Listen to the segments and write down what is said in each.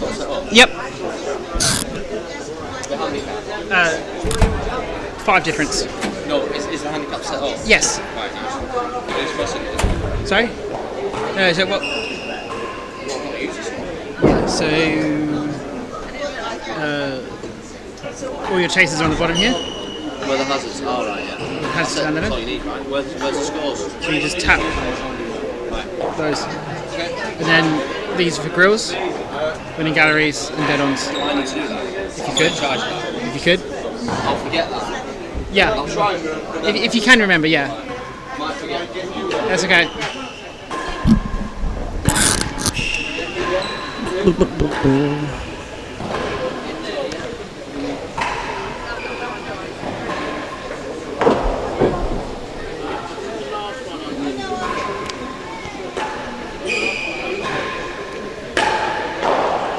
sort of set up? Yep. The handicap? 5 difference. No, is the handicap set up? Yes. Right, nice. Sorry? No, so what? So, all your chases are on the bottom here. Where the hazards? Oh, right, yeah. Hazards down there. That's all you need, right? Where's the scores? So you just tap those. Okay. And then these are for grills, winning galleries, and dead-ons. I need to do that. If you could. Charge that. If you could. I'll forget that. Yeah. I'll try and remember. If you can remember, yeah. Might forget. That's okay.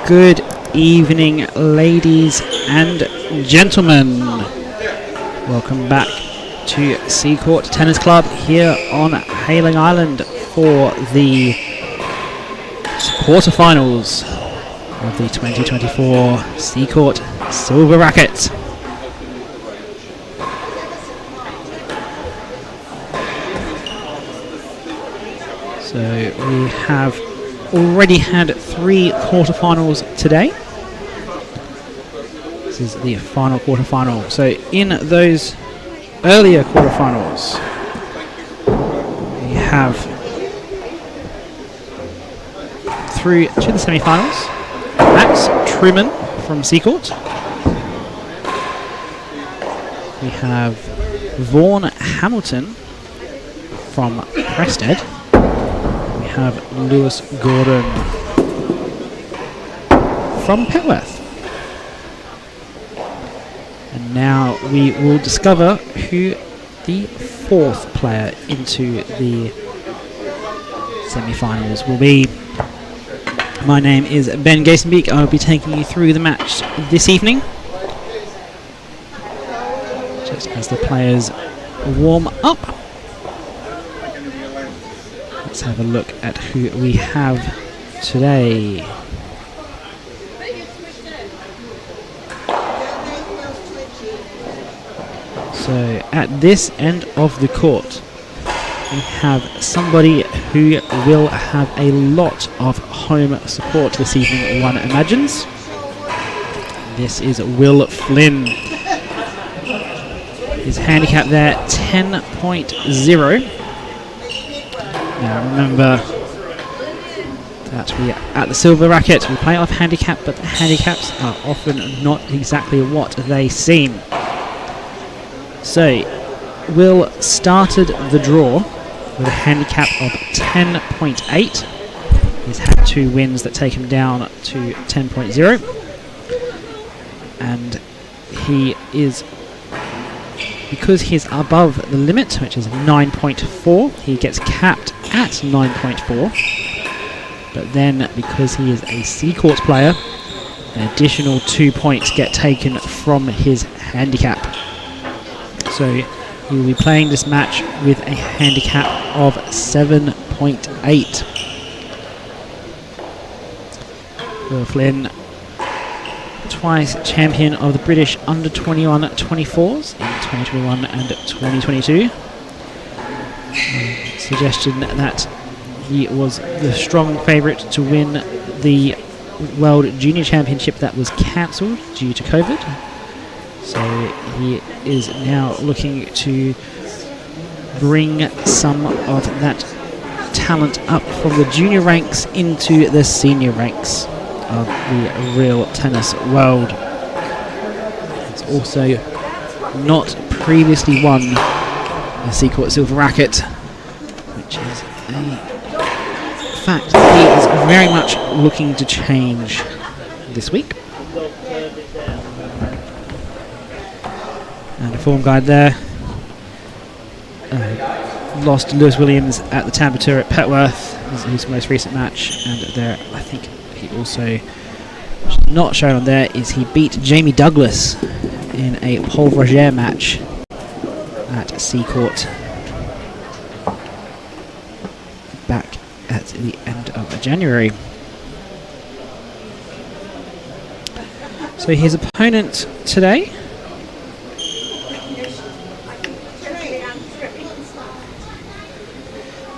Good evening, ladies and gentlemen. Welcome back to Seacourt Tennis Club here on Hayling Island for the quarterfinals of the 2024 Seacourt Silver Racquet. So we have already had 3 quarterfinals today. This is the final quarterfinal. So in those earlier quarterfinals, we have through to the semi-finals, Max Truman from Seacourt. We have Vaughan Hamilton from Prested. We have Lewis Gordon from Petworth. And now we will discover who the 4th player into the semi-finals will be. My name is Ben Gasenbeek. I will be taking you through the match this evening, just as the players warm up. Let's have a look at who we have today. So at this end of the court, we have somebody who will have a lot of home support this evening, one imagines. This is Will Flynn. His handicap there, 10.0. Now remember that we at the Silver Racquet, we play off handicap, but the handicaps are often not exactly what they seem. So, Will started the draw with a handicap of 10.8. He's had 2 wins that take him down to 10.0. And he is, because he's above the limit, which is 9.4, he gets capped at 9.4. But then, because he is a Seacourt player, an additional 2 points get taken from his handicap. So he will be playing this match with a handicap of 7.8. Will Flynn, twice champion of the British under-21 24s in 2021 and 2022. Suggestion that he was the strong favourite to win the World Junior Championship that was cancelled due to COVID. So he is now looking to bring some of that talent up from the junior ranks into the senior ranks of the real tennis world. It's also not previously won the Seacourt Silver Racquet, which is a fact that he is very much looking to change this week. And a form guide there. Lost to Lewis Williams at the Tampa Tour at Petworth, his most recent match, and there I think he also, which is not shown on there, is he beat Jamie Douglas in a Paul Roger match at Seacourt back at the end of January. So his opponent today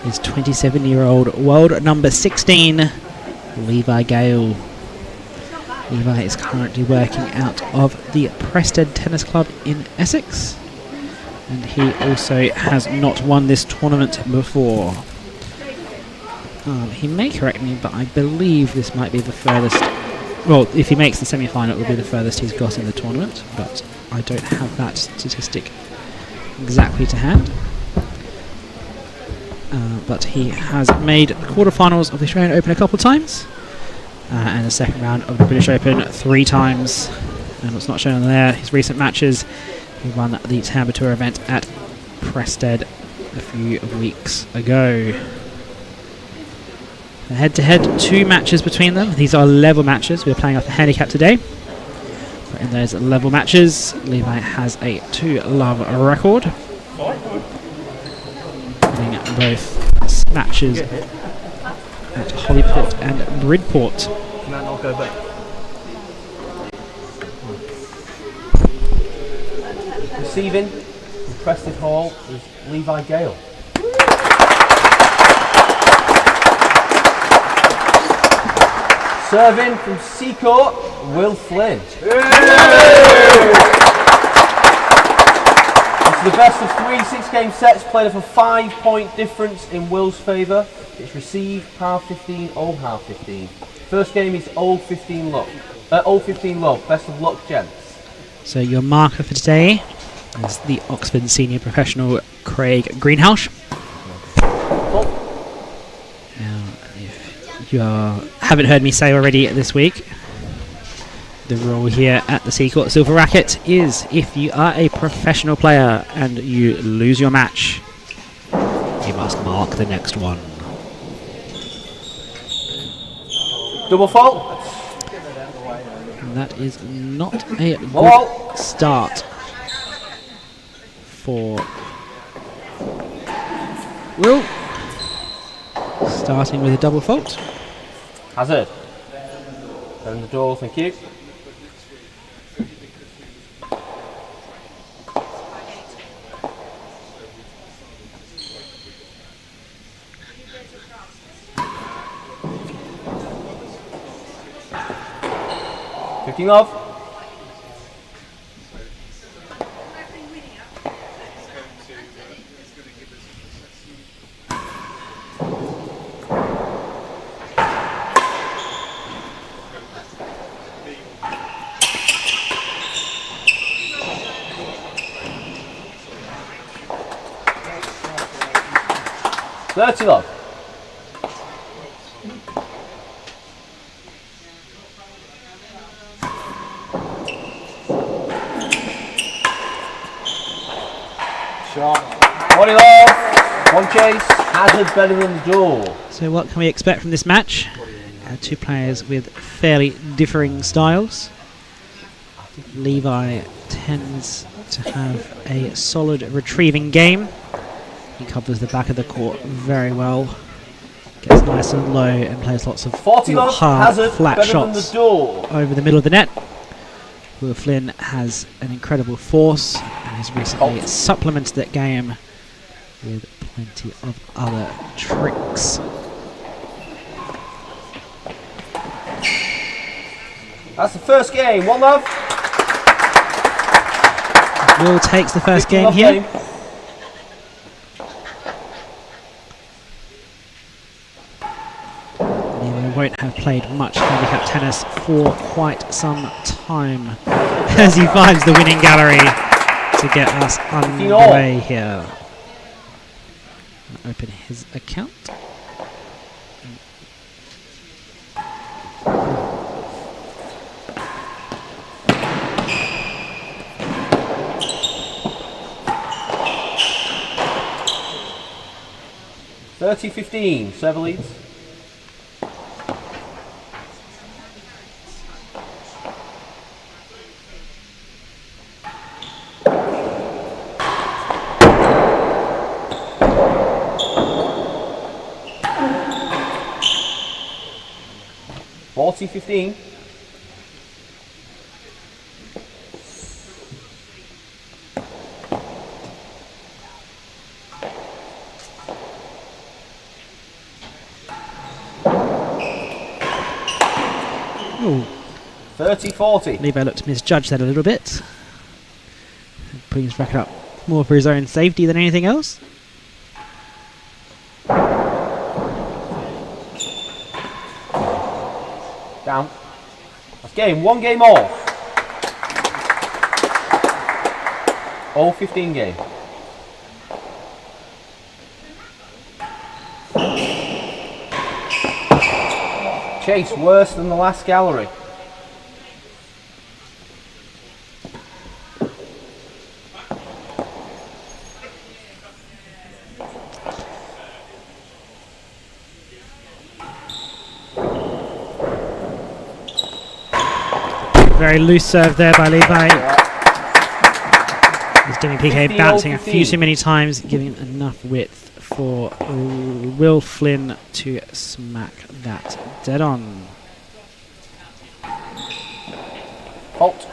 is 27-year-old world number 16, Levi Gale. Levi is currently working out of the Prested Tennis Club in Essex, and he also has not won this tournament before. He may correct me, but I believe this might be the furthest. Well, if he makes the semi-final, it will be the furthest he's got in the tournament, but I don't have that statistic exactly to hand. But he has made the quarterfinals of the Australian Open a couple of times, and the second round of the British Open 3 times. And what's not shown on there, his recent matches, he won the Tampa Tour event at Prested a few weeks ago. Head-to-head, 2 matches between them. These are level matches. We're playing off the handicap today. But in those level matches, Levi has a 2-love record, winning both matches at Hollyport and Bridport. Receiving from Prested Hall is Levi Gale. Serving from Seacourt, Will Flynn. This is the best of 3 6-game sets, played off a 5-point difference in Will's favour. It's received half 15, old half 15. First game is old 15 low. Best of luck, gents. So your marker for today is the Oxford Senior Professional Craig Greenhouse. Now, if you haven't heard me say already this week, the rule here at the Seacourt Silver Racquet is if you are a professional player and you lose your match, you must mark the next one. Double fault. And that is not a good start for Will. Starting with a double fault. Hazard. Open the door, thank you. Picking off. Thirty love. Shot. 20 love. One chase. Hazard better than the door. So what can we expect from this match? 2 players with fairly differing styles. Levi tends to have a solid retrieving game. He covers the back of the court very well. Gets nice and low and plays lots of 40 love. hard, Hazard flat better shots than the door. over the middle of the net. Will Flynn has an incredible force and has recently supplemented that game with plenty of other tricks. That's the first game. 1 love. Will takes the first 50 game love here. game. Levi won't have played much handicap tennis for quite some time as he finds the winning gallery to get us underway here. Open his account. $30-15, server leads. $40-15. 30-40. Levi looked to misjudge that a little bit. Putting his racket up more for his own safety than anything else. Down. That's game. 1 game all. All 15 game. Chase worse than the last gallery. Very loose serve there by Levi. His dummy PK bouncing a few too many times, giving enough width for Will Flynn to smack that dead on. Fault.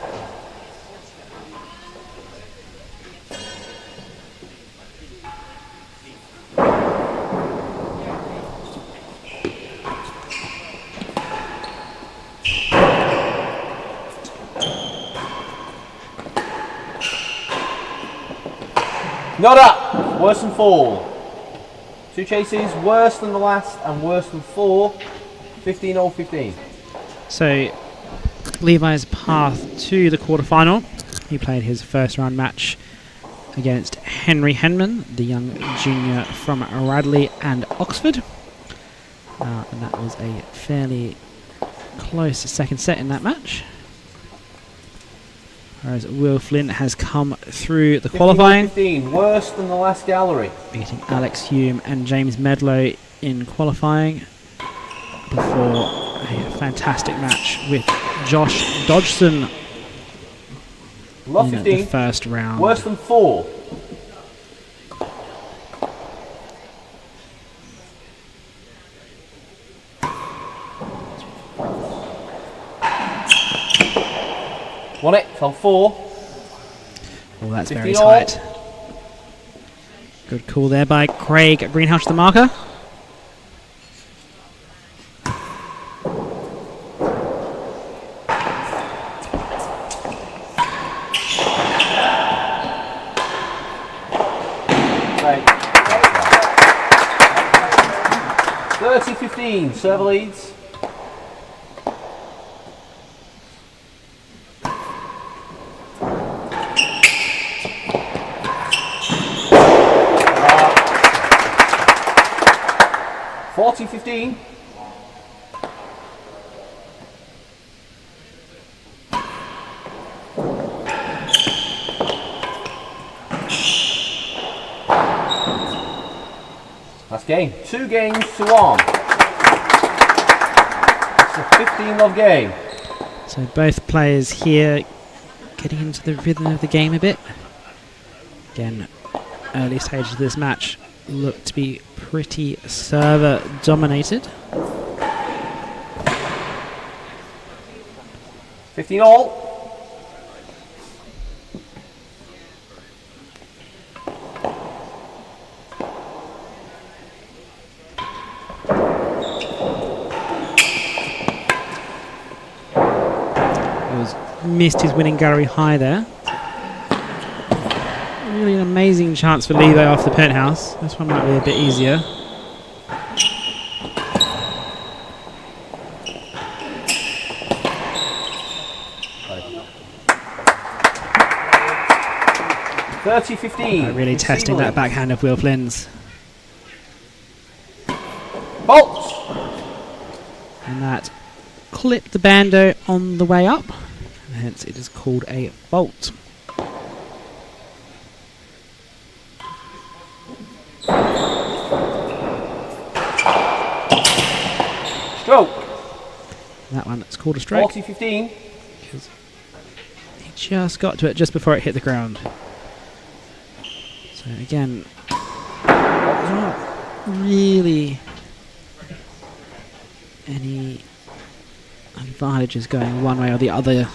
Not up. Worse than 4. 2 chases, worse than the last and worse than 4. 15-15. So Levi's path to the quarterfinal. He played his first round match against Henry Henman, the young junior from Radley and Oxford. And that was a fairly close second set in that match. Whereas Will Flynn has come through the qualifying. 15, worse than the last gallery. Beating Alex Hume and James Medlow in qualifying before a fantastic match with Josh Dodgson in the first round. Worse than 4. Won it, fell 4. Oh, that's very tight. Good call there by Craig Greenhouse, the marker. Right. 30-15, server leads. $40-15. Last game. 2 games to 1. It's a 15-love game. So both players here getting into the rhythm of the game a bit. Again, early stages of this match look to be pretty server dominated. 15 all. Missed his winning gallery high there. Really an amazing chance for Levi off the penthouse. This one might be a bit easier. $30-15. Really testing that backhand of Will Flynn's. Fault. And that clipped the bando on the way up. And hence it is called a fault. Stroke. That one, it's called a stroke. 40-15. Because he just got to it just before it hit the ground. So again, not really any advantages going one way or the other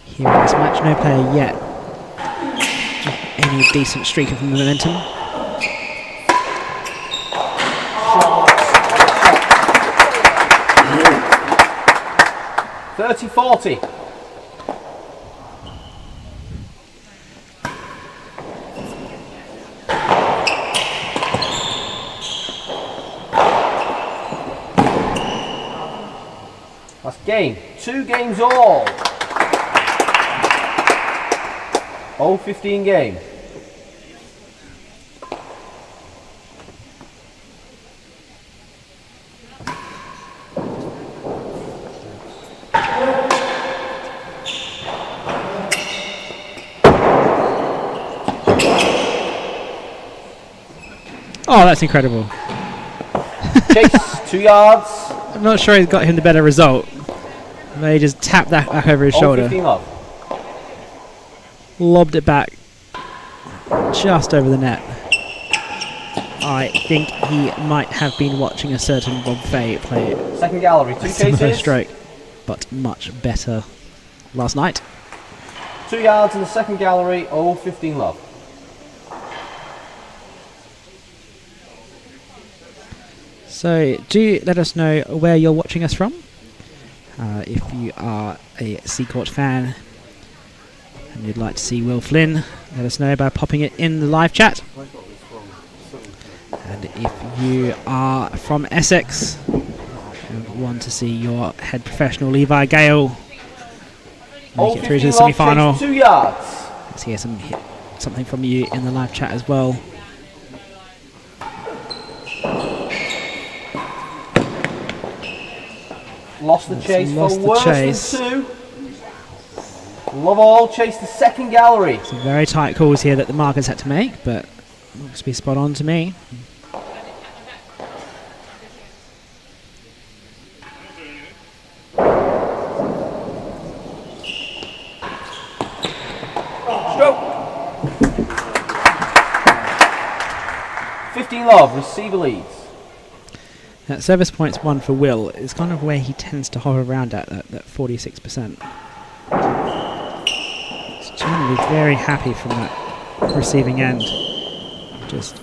here in this match. No player yet with any decent streak of momentum. 30-40. Last game. 2 games all. 0-15 game. Oh, that's incredible. Chase, 2 yards. I'm not sure he's got him the better result. They just tapped that back over his shoulder. 15 love. Lobbed it back just over the net. I think he might have been watching a certain Bob Fay play Second gallery, 2 a similar chases. stroke, but much better last night. 2 yards in the second gallery, 0-15 love. So do let us know where you're watching us from. If you are a Seacourt fan and you'd like to see Will Flynn, let us know by popping it in the live chat. And if you are from Essex and want to see your head professional Levi Gale make it through to the semi-final, 2 yards. let's hear something from you in the live chat as well. Lost the chase Lost for the worse chase. than 2. Love all, chase the second gallery. Some very tight calls here that the markers had to make, but looks to be spot on to me. Stroke. 15 love, receiver leads. That service points 1 for Will is kind of where he tends to hover around at, that 46%. He's generally very happy from that receiving end. Just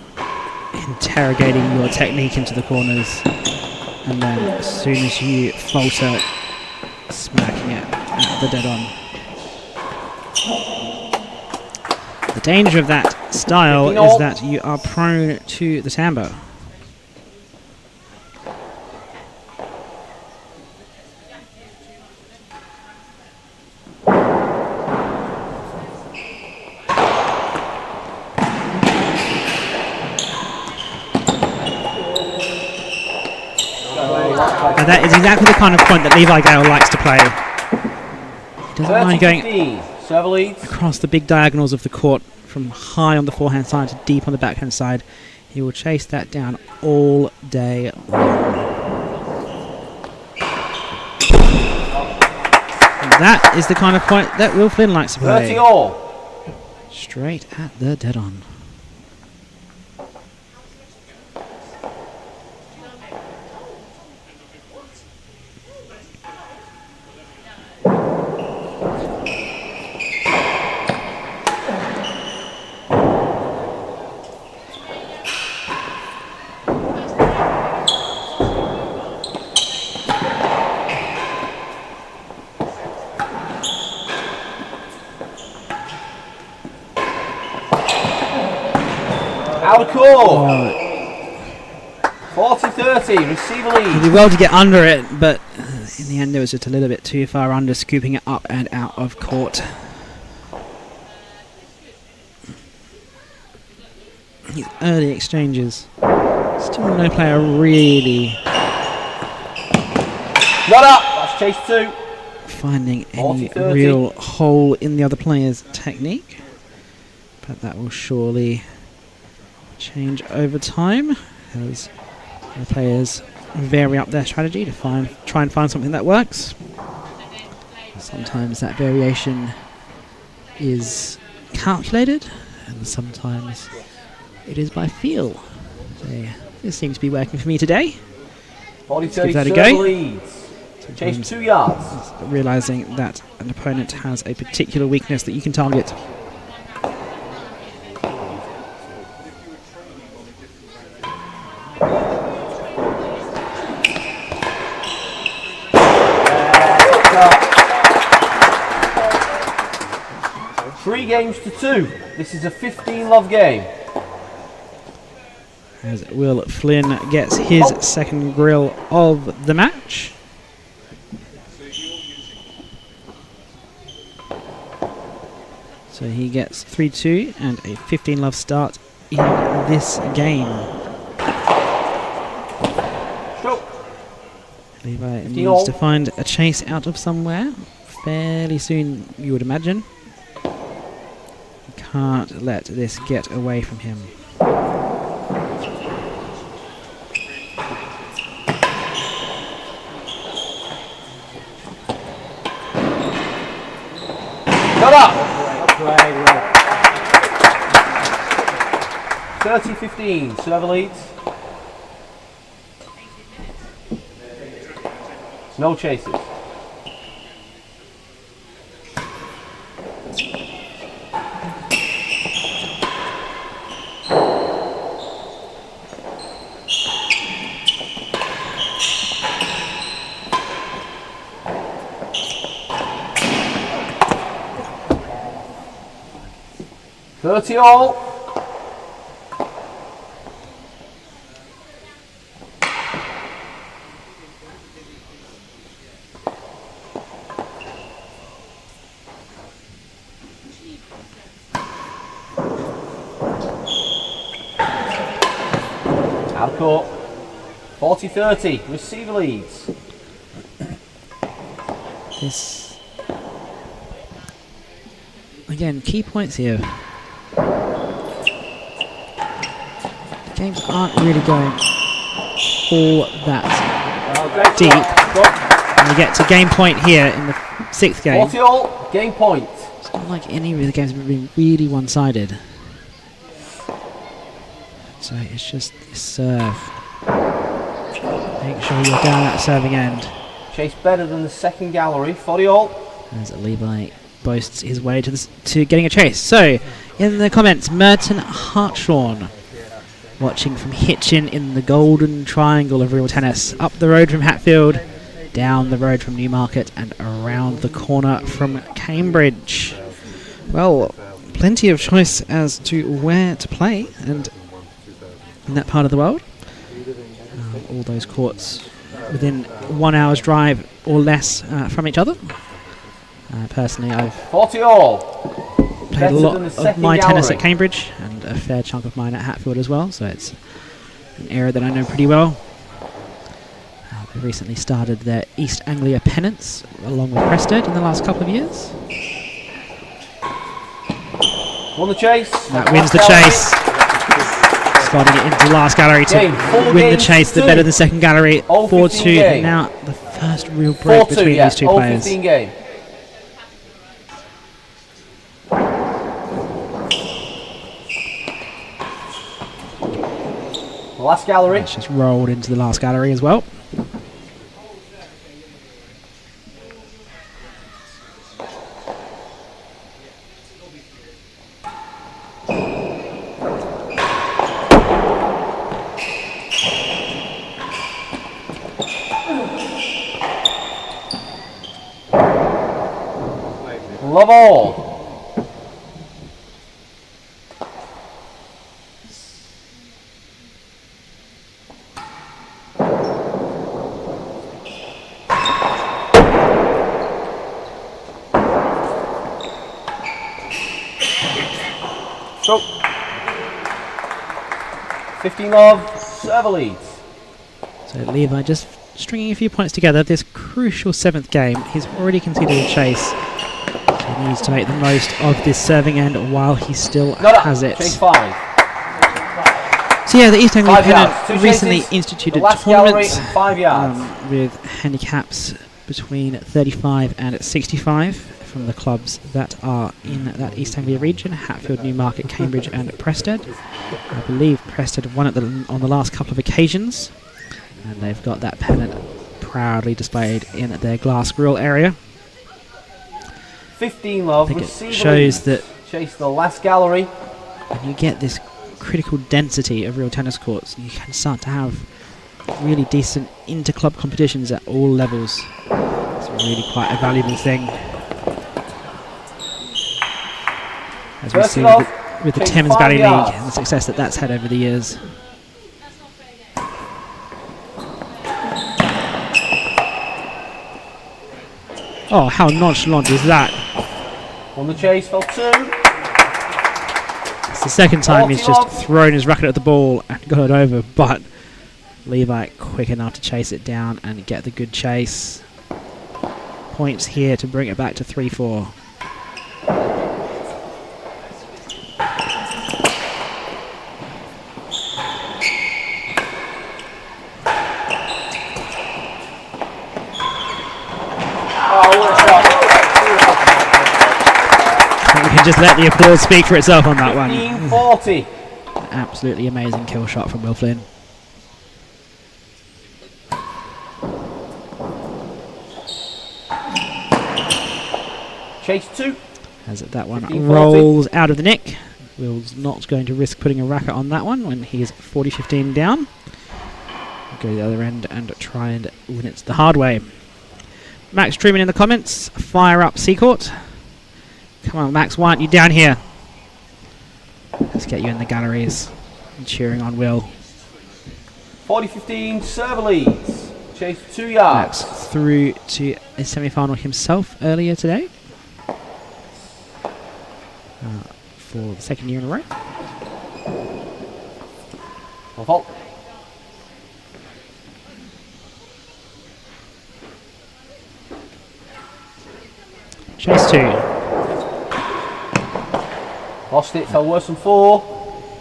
interrogating your technique into the corners, and then as soon as you falter, smacking it at the dead on. The danger of that style is that you are prone to the tambo. And that is exactly the kind of point that Levi Gale likes to play. He doesn't mind going across the big diagonals of the court from high on the forehand side to deep on the backhand side. He will chase that down all day long. And that is the kind of point that Will Flynn likes to play. 30 all. Straight at the dead on. Out of court. 40-30, receiver lead. He did well to get under it, but in the end it was just a little bit too far under, scooping it up and out of court. These early exchanges. Still no player really Not up, that's chase 2. finding any 40-30. real hole in the other player's technique. But that will surely change over time as the players vary up their strategy to try and find something that works. Sometimes that variation is calculated, and sometimes it is by feel. So this seems to be working for me today. 40-30, give that a serve go. leads. Chase 2 yards. Realizing that an opponent has a particular weakness that you can target. 3 games to 2. This is a 15-love game. As Will Flynn gets his second grill of the match. So he gets 3-2 and a 15-love start in this game. Stroke. Levi needs to find a chase out of somewhere fairly soon, you would imagine. He can't let this get away from him. Got up! 30-15, server leads. No chases. All. Out of court. 40-30. Receiver leads. This again, key points here. Games aren't really going all that deep. And we get to game point here in the 6th game. 40 all, game point. It's not like any of the games have been really one-sided. So it's just the serve. Make sure you're down that serving end. Chase better than the second gallery. 40 all. As Levi boasts his way to getting a chase. So, in the comments, Merton Hartshorn, watching from Hitchin in the golden triangle of real tennis, up the road from Hatfield, down the road from Newmarket, and around the corner from Cambridge. Well, plenty of choice as to where to play, and in that part of the world, all those courts within 1 hour's drive or less from each other. Personally, I've 40 all. played a lot of my tennis at Cambridge and a fair chunk of mine at Hatfield as well, so it's an area that I know pretty well. They recently started their East Anglia pennants along with Prested in the last couple of years. Won the chase. That wins the chase. Slotting it into the last gallery to win the chase. The better than second gallery. 4-2. Now the first real break between these two players. Game. The last gallery. It's just rolled into the last gallery as well. Love all. So 15 love, server leads. So Levi just stringing a few points together. This crucial 7th game, he's already conceded a chase. So he needs to make the most of this serving end while he still has it. Chase 5. So yeah, the East Anglia Pennant recently instituted tournaments with handicaps between 35 and 65 from the clubs that are in that East Anglia region: Hatfield, Newmarket, Cambridge and Prested. I believe Prested won on the last couple of occasions, and they've got that pennant proudly displayed in their glass grill area. 15 love. I think it shows that chase the last gallery. when you get this critical density of real tennis courts, you can start to have really decent inter-club competitions at all levels. It's really quite a valuable thing. As we First see love, with the takes Thames 5 Valley yards. League and the success that that's had over the years. Oh, how nonchalant is that? On the chase, fell 2. It's the second time he's 40 just love. thrown his racket at the ball and got it over, but Levi quick enough to chase it down and get the good chase. Points here to bring it back to 3-4. We can just let the applause speak for itself on that one. 15-40. Absolutely amazing kill shot from Will Flynn. Chase 2. As that one 15-40. rolls out of the nick. Will's not going to risk putting a racket on that one when he is 40-15 down. Go to the other end and try and win it the hard way. Max Truman in the comments. Fire up Seacourt. Come on, Max, why aren't you down here? Let's get you in the galleries and cheering on Will. 40-15, server leads. Chase 2 yards. Max through to a semi-final himself earlier today. For the second year in a row. No fault. Chase 2. Lost it, fell worse than 4.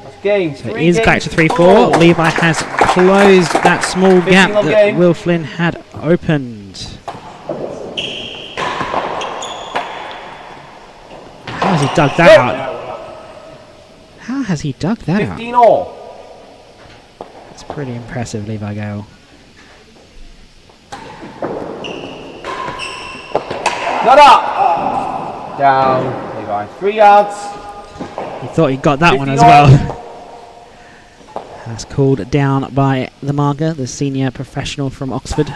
That's game. So it is back to 3-4. Levi has closed that small gap on that game. Will Flynn had opened. How has he dug that out? How has he dug that out? 15 all. That's pretty impressive, Levi Gale. Not up. Down. Levi. 3 yards. He thought he got that one as 50 well. That's called down by the marker, the senior professional from Oxford.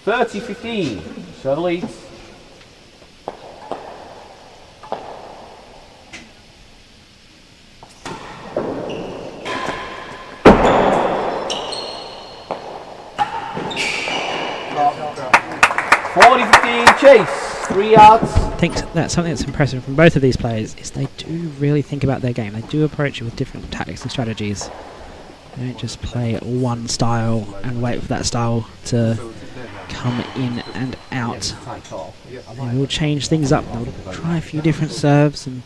30-15. Server leads. Chase, 3 yards. I think that's something that's impressive from both of these players is they do really think about their game. They do approach it with different tactics and strategies. They don't just play one style and wait for that style to come in and out. They will change things up. They'll try a few different serves and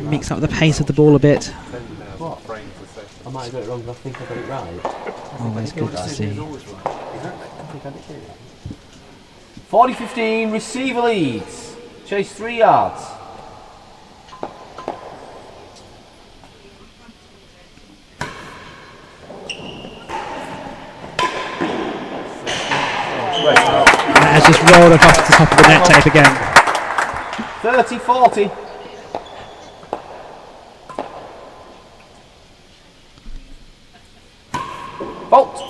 mix up the pace of the ball a bit. I might have got it wrong, but I think I got it right. Always good to see. 40-15, receiver leads. Chase 3 yards. That has just rolled across the top of the net tape again. 30-40. Fault.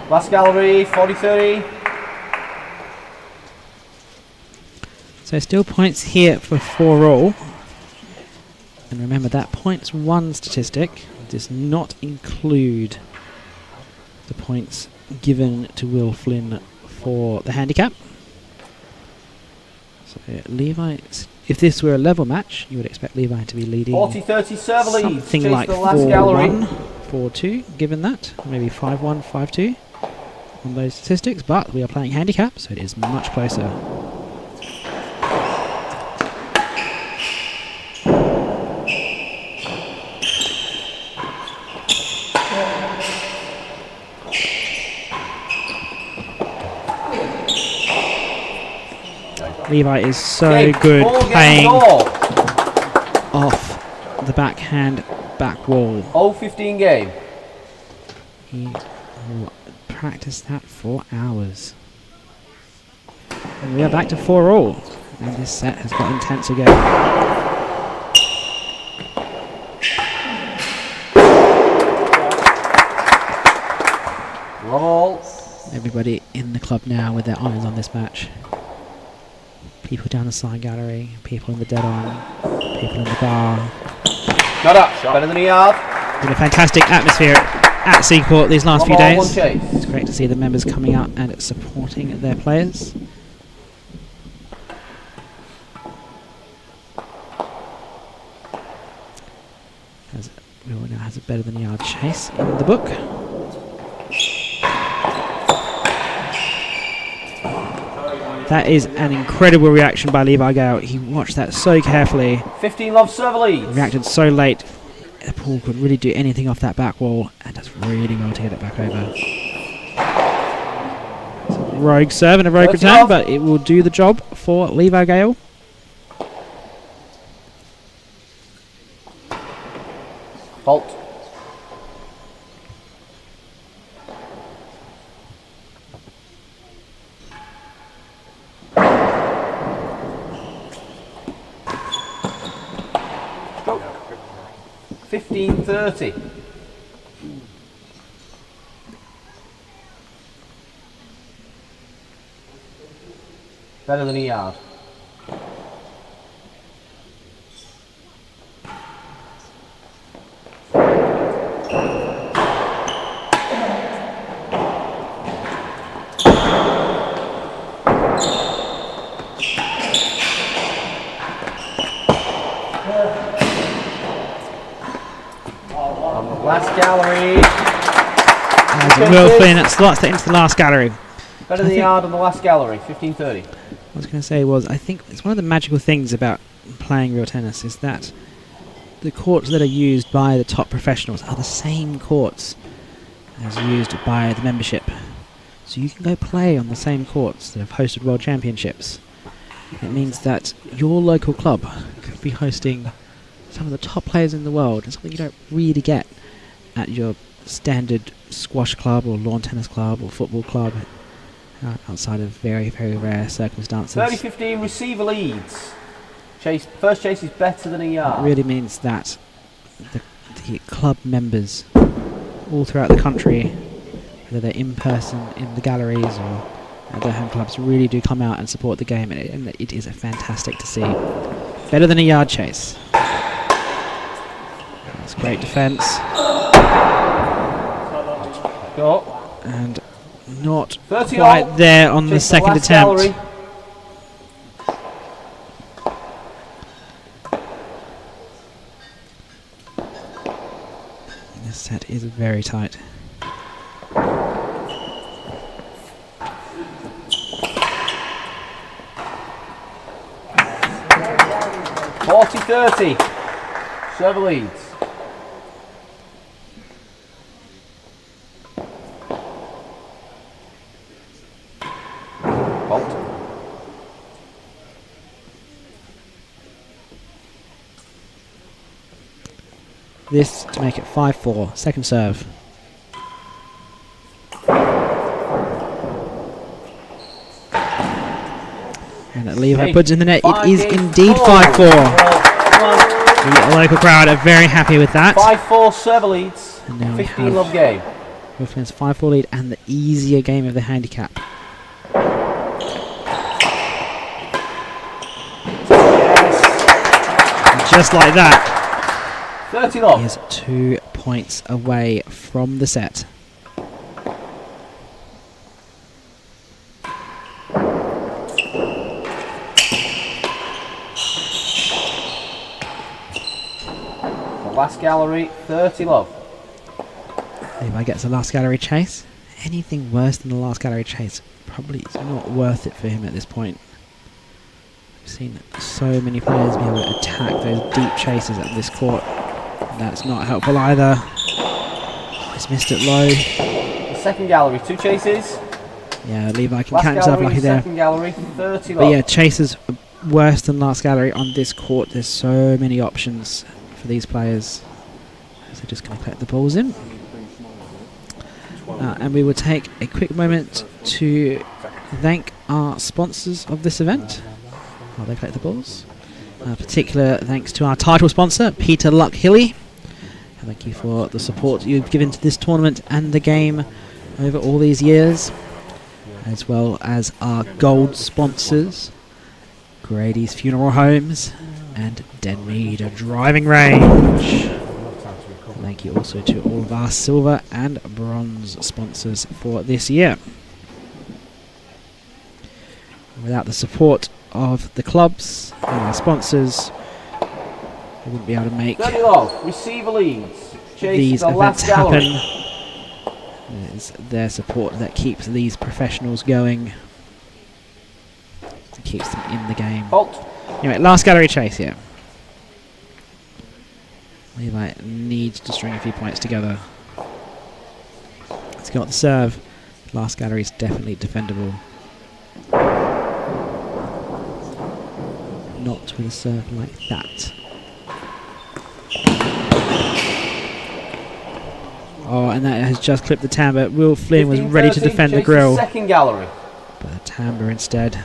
Last gallery, 40-30. So still points here for 4 all. And remember that points one statistic does not include the points given to Will Flynn for the handicap. So Levi, if this were a level match, you would expect Levi to be leading 40-30 server leads. something Chase like the last gallery. 4-1, 4-2, given that. Maybe 5-1, 5-2 on those statistics, but we are playing handicap, so it is much closer. Levi is so Game, good 4 games playing all. off the backhand back wall. All 15 game. He will practice that for hours. And we are back to 4-all. And this set has got intense again. Love all. Everybody in the club now with their eyes on this match. People down the side gallery, people in the dead on, people in the bar. Got up. Better than a yard. Been a fantastic atmosphere at Seacourt these last few days. One chase. It's great to see the members coming out and supporting their players. As everyone now has a better than a yard chase in the book. That is an incredible reaction by Levi Gale. He watched that so carefully. 15 love server leads. Reacted so late. The ball could really do anything off that back wall and does really well to get it back over. It's a rogue serve and a rogue return, off. but it will do the job for Levi Gale. Fault. Stroke. 15-30. Better than a yard. Last gallery. As Will Flynn slots it into the last gallery. Better than a yard on the last gallery. 15-30. What I was going to say was, I think it's one of the magical things about playing real tennis is that the courts that are used by the top professionals are the same courts as used by the membership. So you can go play on the same courts that have hosted world championships. It means that your local club could be hosting some of the top players in the world, and something you don't really get at your standard squash club or lawn tennis club or football club, outside of very, very rare circumstances. 30-15 receiver leads. First chase is better than a yard. It really means that the club members all throughout the country, whether they're in person in the galleries or at their home clubs, really do come out and support the game, and it is fantastic to see. Better than a yard chase. That's great defence. Go. And not 30 quite all. there on the Chase second last attempt. gallery. This set is very tight. $40-30. Server leads. Fault. This to make it 5-4. Second serve. And Levi puts in the net. It is indeed 5-4. The local crowd are very happy with that. 5-4 server leads. And now we 15 have love game. Wolfman's 5-4 lead and the easier game of the handicap. And just like that, 30 love. he is 2 points away from the set. Last gallery, 30 love. Levi gets a last gallery chase. Anything worse than the last gallery chase probably is not worth it for him at this point. We've seen so many players be able to attack those deep chases at this court. That's not helpful either. He's missed it low. The second gallery, 2 chases. Yeah, Levi can Last count himself gallery, lucky there. second gallery, 30 But yeah, love. chase is worse than last gallery on this court. There's so many options for these players. So just going to collect the balls in. And we will take a quick moment to thank our sponsors of this event while they collect the balls. Particular thanks to our title sponsor, Peter Luck Hilly. Thank you for the support you've given to this tournament and the game over all these years, as well as our gold sponsors, Grady's Funeral Homes and Denmead Driving Range. Thank you also to all of our silver and bronze sponsors for this year. Without the support of the clubs and our sponsors, we wouldn't be able to make Receiver leads. Chase these the events last gallery. happen. It's their support that keeps these professionals going, that keeps them in the game. Halt. Anyway, last gallery chase here. Levi needs to string a few points together. He's got the serve. Last gallery is definitely defendable. Not with a serve like that. Oh, and that has just clipped the timbre. Will Flynn was ready to defend the grill. Second gallery. But the timbre instead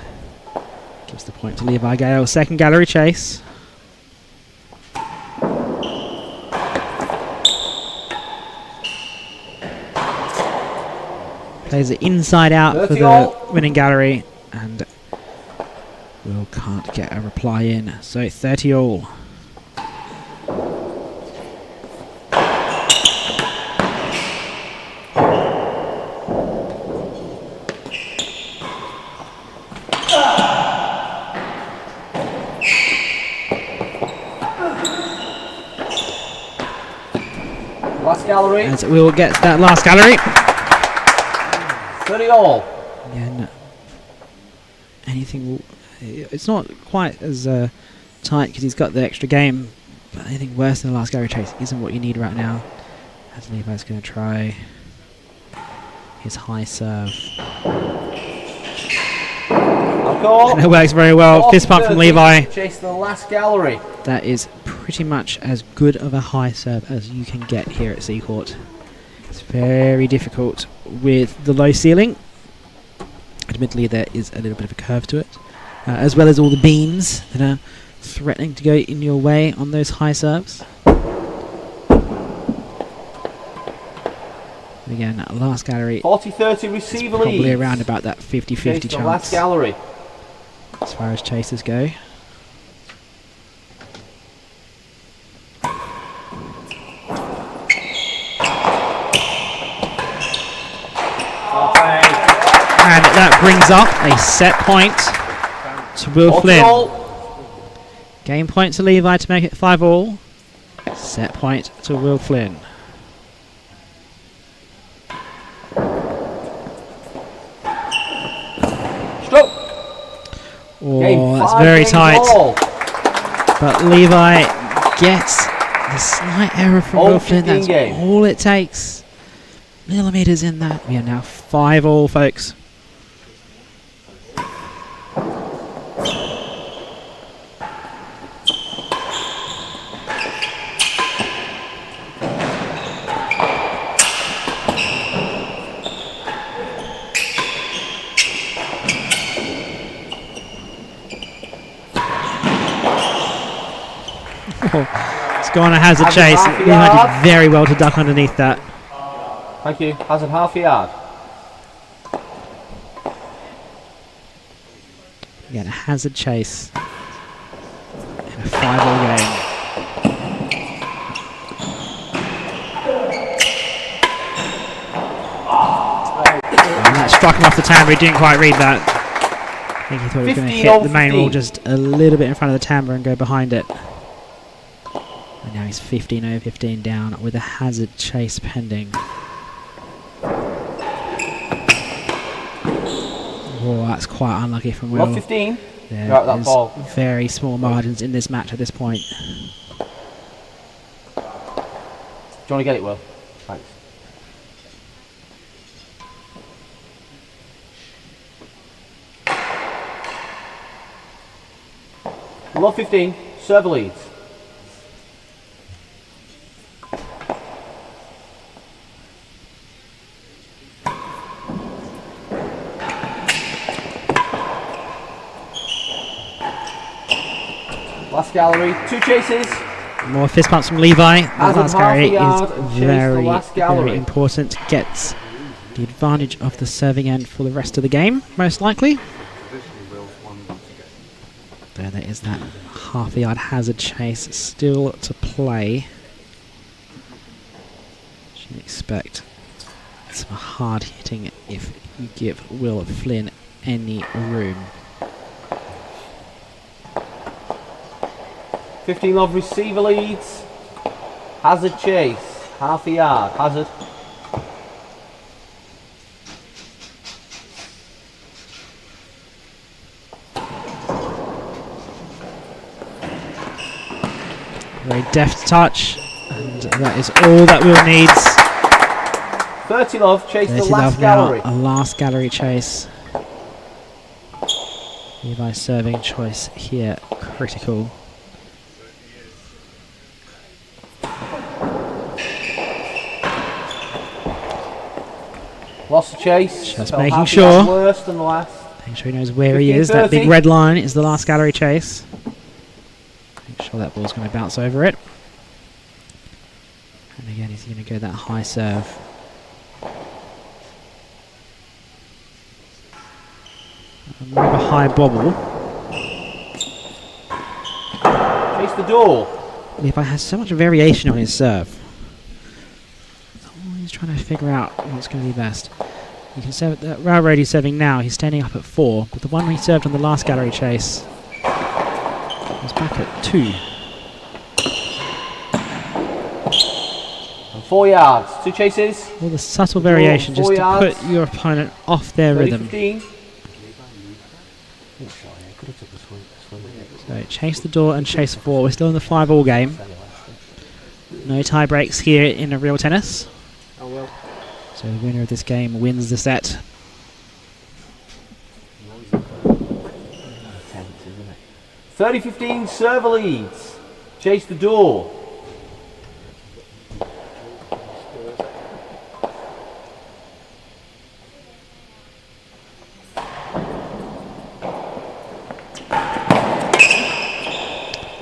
gives the point to Levi Gale. Second gallery chase. Plays it inside out for the winning gallery, and Will can't get a reply in. So 30 all. Last gallery. As Will gets that last gallery. 30 all. Yeah, no. Anything. It's not quite as tight because he's got the extra game, but anything worse than the last gallery chase isn't what you need right now. As Levi's going to try his high serve. And it works very well. Fist pump from Levi. Chase the last gallery. That is pretty much as good of a high serve as you can get here at Seacourt. It's very difficult with the low ceiling. Admittedly, there is a little bit of a curve to it, as well as all the beams that are threatening to go in your way on those high serves. Again, last gallery. 40-30 receiver lead. Probably around about that 50-50 chance. Last gallery. As far as chasers go. And that brings up a set point to Will Flynn. Game point to Levi to make it 5 all. Set point to Will Flynn. Stroke. Oh, that's very tight. But Levi gets the slight error from Will Flynn. That's all it takes. Millimeters in that. We are now 5 all, folks. It's gone a hazard chase. Levi did very well to duck underneath that. Thank you. Hazard half a yard. Again, a hazard chase in a 5-all game. And that struck him off the timbre. He didn't quite read that. I think he thought he was going to hit the main wall just a little bit in front of the timbre and go behind it. And now he's 15-15 down with a hazard chase pending. Oh, that's quite unlucky from Will. 15. There is very small margins in this match at this point. Do you want to get it, Will? Thanks. Love 15, serve leads. Last gallery, 2 chases. More fist pumps from Levi. That last gallery is very, gallery. very important. Gets the advantage of the serving end for the rest of the game, most likely. There is that half a yard hazard chase still to play. Should expect some hard hitting if you give Will Flynn any room. 15 love receiver leads. Hazard chase. Half a yard. Hazard. Very deft touch. And that is all that Will needs. 30 love. Chase the 30 last love now, gallery. a last gallery chase. Levi serving choice here. Critical. Lost the chase. Just Felt making half a sure. yard worse than the last. Make sure he knows where he 15, is. That big 30. red line is the last gallery chase. Make sure that ball's going to bounce over it. And again, he's going to go that high serve. More of a high bobble. Chase the door. Levi has so much variation on his serve. He's trying to figure out what's going to be best. You can serve that railroad he's serving now. He's standing up at 4, but the one he served on the last gallery chase was back at 2. And 4 yards. 2 chases. All the subtle variation just 4 to yards. put your opponent off their 30, rhythm. 15. So chase the door and chase 4. We're still in the 5-all game. No tie breaks here in a real tennis. Oh well. So the winner of this game wins the set. 30-15 server leads. Chase the door.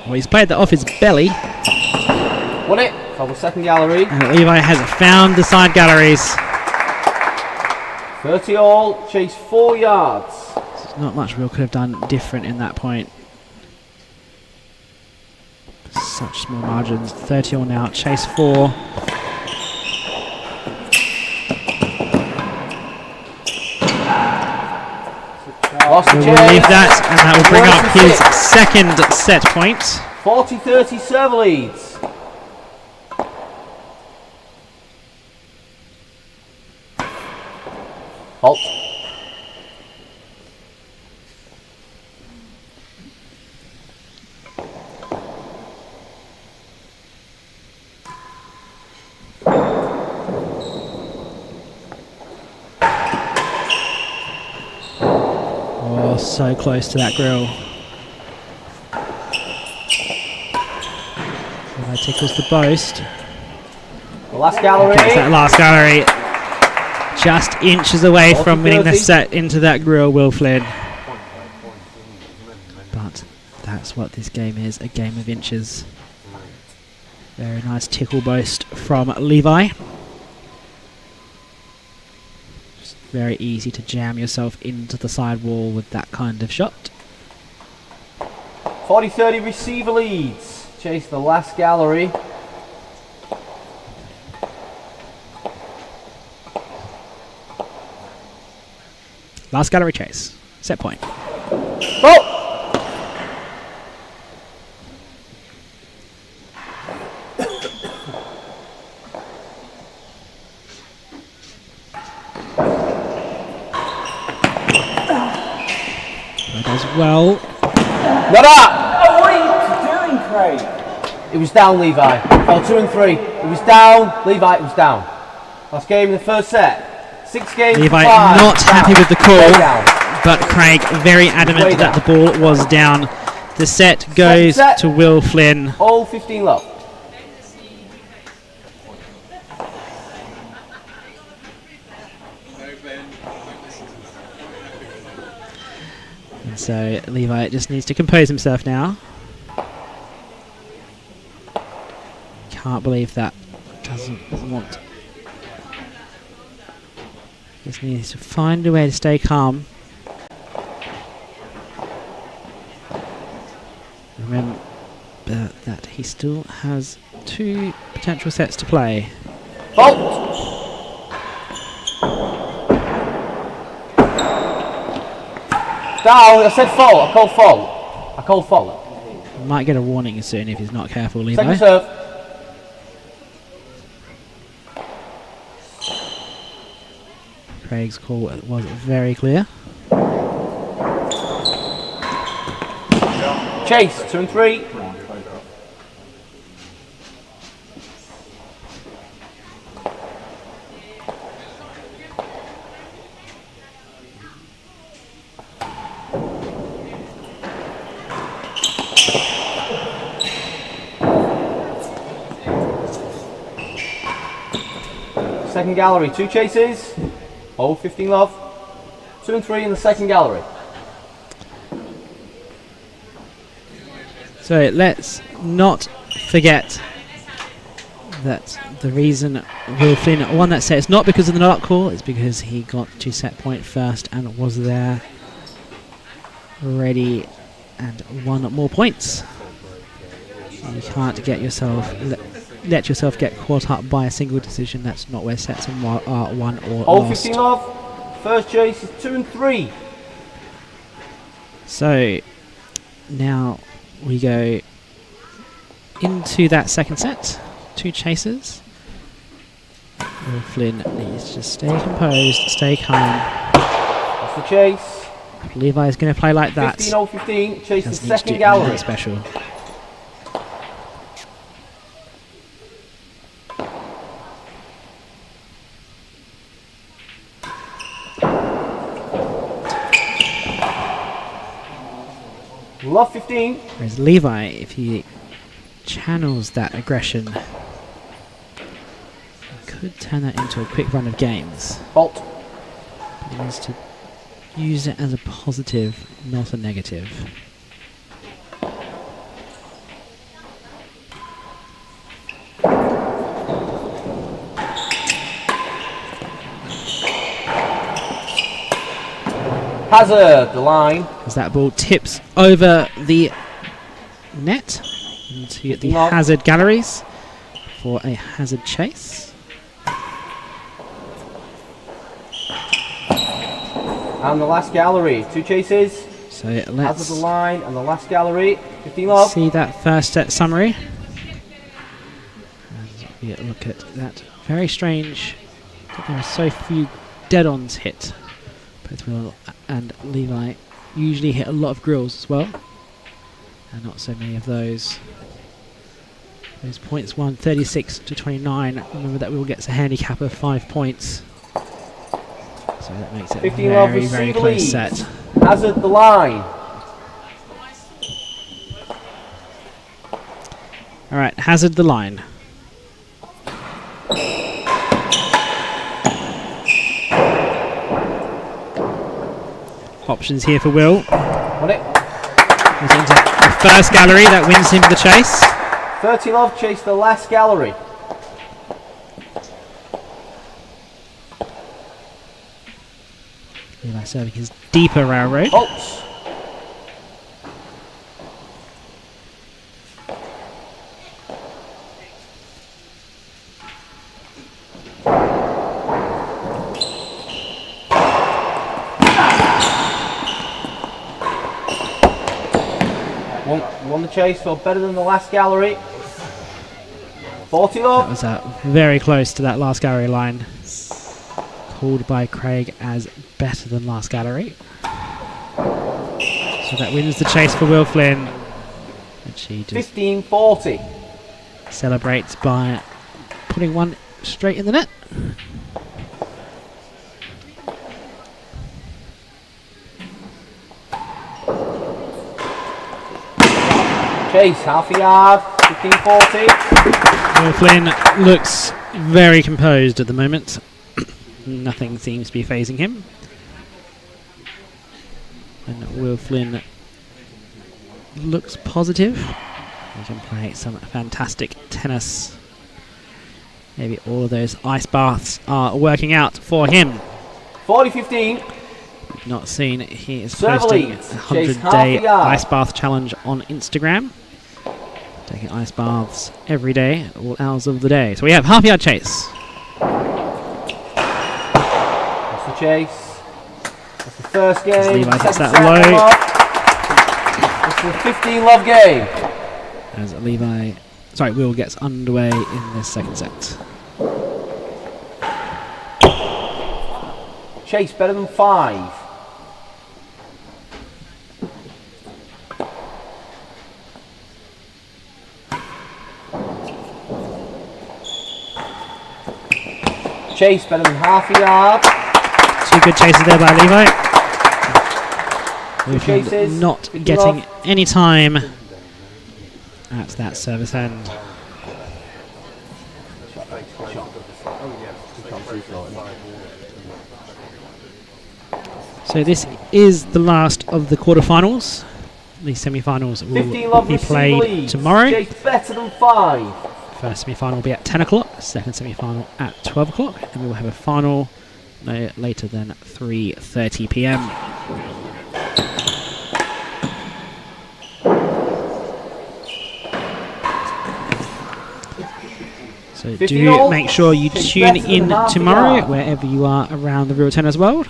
Well, he's played that off his belly. Won it. For the second gallery. And Levi has found the side galleries. 30 all. Chase 4 yards. There's not much Will could have done different in that point. Such small margins. 30 all now. Chase 4. Lost the Will chase. leave that, and that will bring up his second set point. 40-30 server leads. Halt. Oh, so close to that grill. Levi tickles the post. The last gallery. Gets that last gallery. Just inches away from winning the 40-30. set into that grill, Will Flynn. But that's what this game is, a game of inches. Very nice tickle boast from Levi. Just very easy to jam yourself into the side wall with that kind of shot. 40-30 receiver leads. Chase the last gallery. Last gallery chase. Set point. Oh! That does well. Not up! Oh, what are you doing, Craig? It was down, Levi. Fell 2 and 3. It was down. Levi, it was down. Last game in the first set. 6 games. Levi 5. not happy with the call, Way down. but Craig very adamant Way that the ball was down. The set goes set. to Will Flynn. All 15 love. And so Levi just needs to compose himself now. Can't believe that. Doesn't want. Just needs to find a way to stay calm. Remember that he still has 2 potential sets to play. Fault. Down. I said fault. I called fault. I called fault. Might get a warning soon if he's not careful, Levi. Second serve. Craig's call was very clear. Chase. 2 and 3. Second gallery, 2 chases. All 15 love. 2 and 3 in the second gallery. So let's not forget that the reason Will Flynn won that set is not because of the not call, it's because he got to set point first and was there ready and won more points. You can't get yourself let yourself get caught up by a single decision. That's not where sets are won or All lost. 15 love. First chase is 2 and 3. So now we go into that second set. 2 chases. Will Flynn needs to stay composed, stay calm. That's the chase. Levi is going to play like that. 15 all 15. Chase the Doesn't need to second do gallery. anything special. Love 15. Whereas Levi, if he channels that aggression, could turn that into a quick run of games. Fault. But he needs to use it as a positive, not a negative. Hazard, the line. As that ball tips over the net into the hazard galleries for a hazard chase. And the last gallery. 2 chases. So Hazard, let's the line. And the last gallery. 15 love. see that first set summary. And we look at that. Very strange that there are so few dead-ons hit. Both Will and Levi usually hit a lot of grills as well, and not so many of those. Those points won 36 to 29. Remember that Will gets a handicap of 5 points, so that makes it a 15 love, very, very receive close lead. set. Hazard, the line. All right, hazard the line. Options here for Will. Got it. He's into the first gallery, that wins him the chase. 30 love, chase the last gallery. Levi serving his deeper railroad. Faults. Won the chase, so better than the last gallery. 40 That love. was very close to that last gallery line. Called by Craig as better than last gallery. So that wins the chase for Will Flynn. And she just 15-40. celebrates by putting one straight in the net. Chase, half a yard, 15-40. Will Flynn looks very composed at the moment. Nothing seems to be phasing him. And Will Flynn looks positive. He can play some fantastic tennis. Maybe all of those ice baths are working out for him. 40-15. Not seen. He is Serve posting a leads. Chase 100-day half a yard. ice bath challenge on Instagram. Taking ice baths every day, all hours of the day. So we have half yard chase. That's the chase. That's the first As game. Levi gets Second that set, love. It's the 15-love game. As Levi, sorry, Will gets underway in this second set. Chase better than 5. Chase better than half a yard. 2 good chases there by Levi. Good chases. Not Good getting love. any time at that service end. So this is the last of the quarterfinals. The semi-finals 15 will love be receive played leads. tomorrow. Chase better than 5. First semi-final will be at 10 o'clock, second semi-final at 12 o'clock, and we will have a final no later than 3:30 p.m. So 50 do all. make sure you Chase tune better than in half a tomorrow yard. wherever you are around the real tennis world,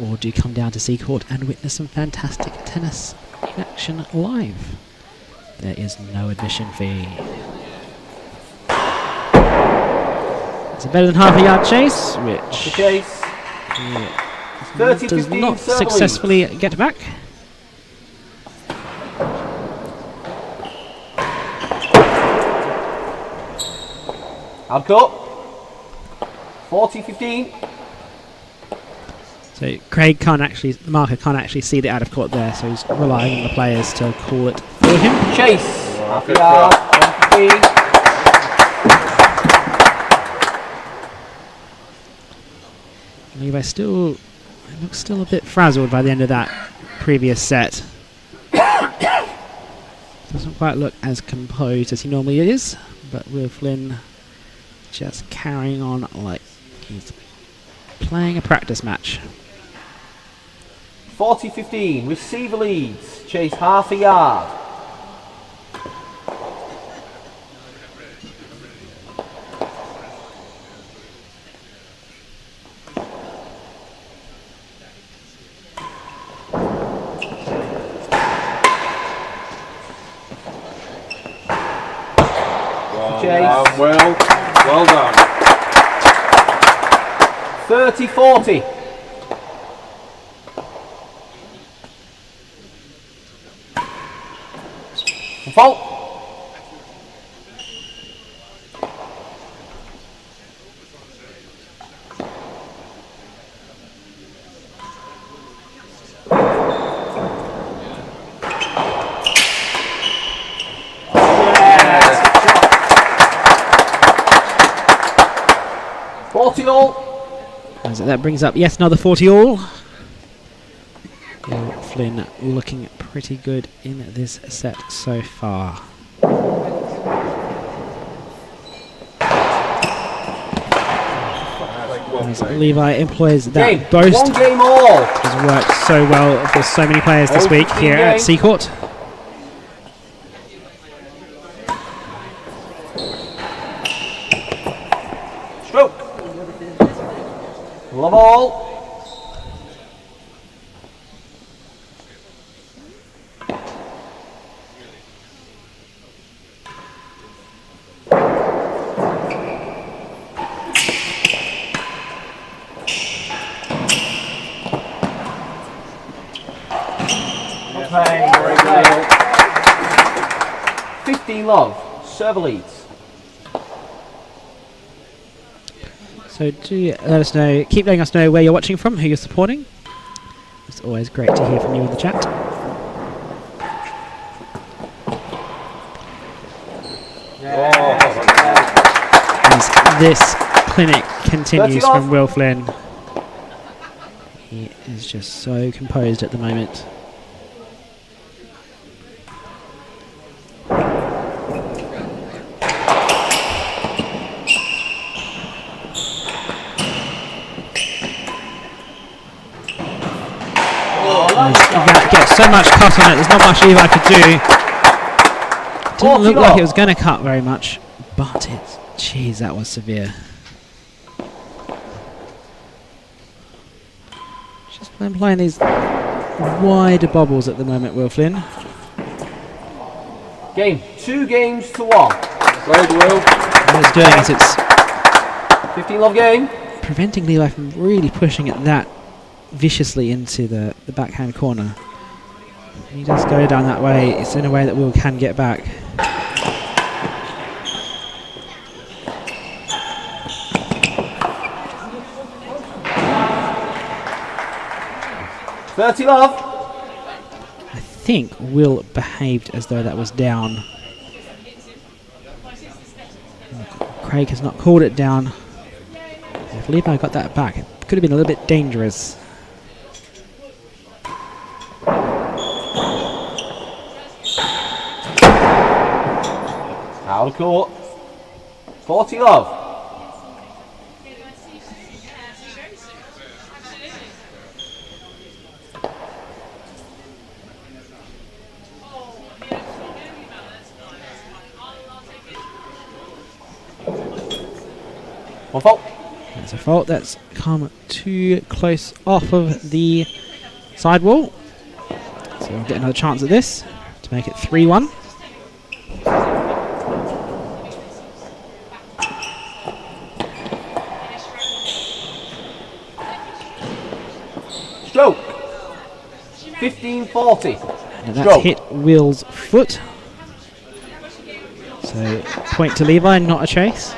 or do come down to Seacourt and witness some fantastic tennis in action live. There is no admission fee. It's a better than half a yard chase, The which chase. does 30-15 not serve successfully get back. Hard cut. 40-15. So Craig can't actually, the marker can't actually see the out of court there, so he's relying on the players to call it for him. Chase. Half a yard. 1-15. Levi still looks still a bit frazzled by the end of that previous set. Doesn't quite look as composed as he normally is, but Will Flynn just carrying on like he's playing a practice match. 40-15. Receiver leads. Chase half a yard. Chase. Well done. 30-40. Fault. Yes. 40 all. So that brings up yet another 40 all. Will Flynn looking pretty good in this set so far. As Levi employs that Game. boast. 1 game all. Has worked so well for so many players this week here at Seacourt. Stroke. Love all. Okay. 15 love. Serve leads. So do let us know, keep letting us know where you're watching from, who you're supporting. It's always great to hear from you in the chat. this clinic continues 30 off. from Will Flynn. He is just so composed at the moment. That gets so much cut on it, there's not much Levi could do. Didn't look like it was going to cut very much, but it's, jeez, that was severe. Just playing these wider bobbles at the moment, Will Flynn. Game, 2 games to 1. Well, Will. What it's doing is it's 15-love game. preventing Levi from really pushing it that viciously into the backhand corner. He does go down that way. It's in a way that Will can get back. $30 I think Will behaved as though that was down. Craig has not called it down. If Levi got that back, it could have been a little bit dangerous. Out of court. 40-love. One fault. That's a fault. That's come too close off of the sidewall. So we'll get another chance at this to make it 3-1. Stroke. 15-40. And that's hit Will's foot. So point to Levi, not a chase.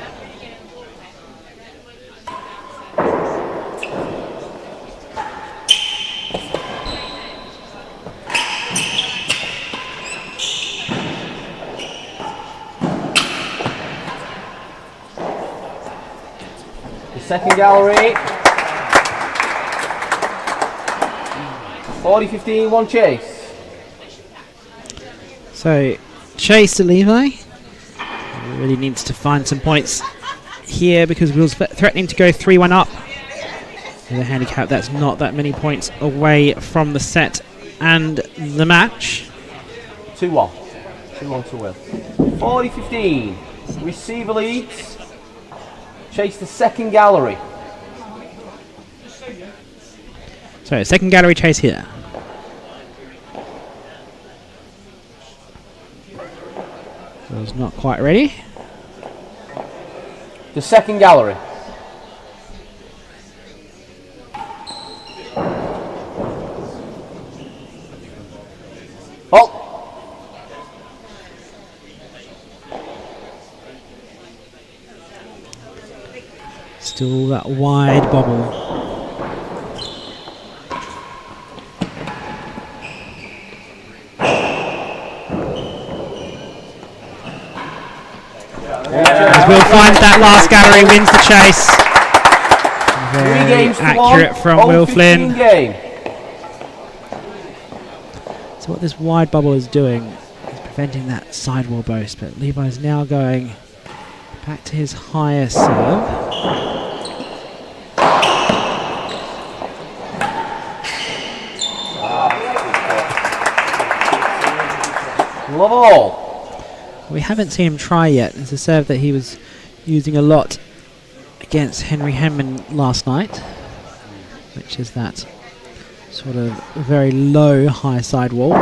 Second gallery. 40-15, 1 chase. So chase to Levi. He really needs to find some points here because Will's threatening to go 3-1 up. With a handicap, that's not that many points away from the set and the match. 2-1. 2-1 to Will. 40-15. Receiver leads. Chase the second gallery. So second gallery chase here. Will's not quite ready. The second gallery. Oh! Still that wide bobble. As Will finds that last gallery, wins the chase. 3 games to 1. Accurate from Will Flynn. Game. So what this wide bubble is doing is preventing that sidewall boast, but Levi's now going back to his higher serve. Love all. We haven't seen him try yet. It's a serve that he was using a lot against Henry Henman last night, which is that sort of very low high sidewall.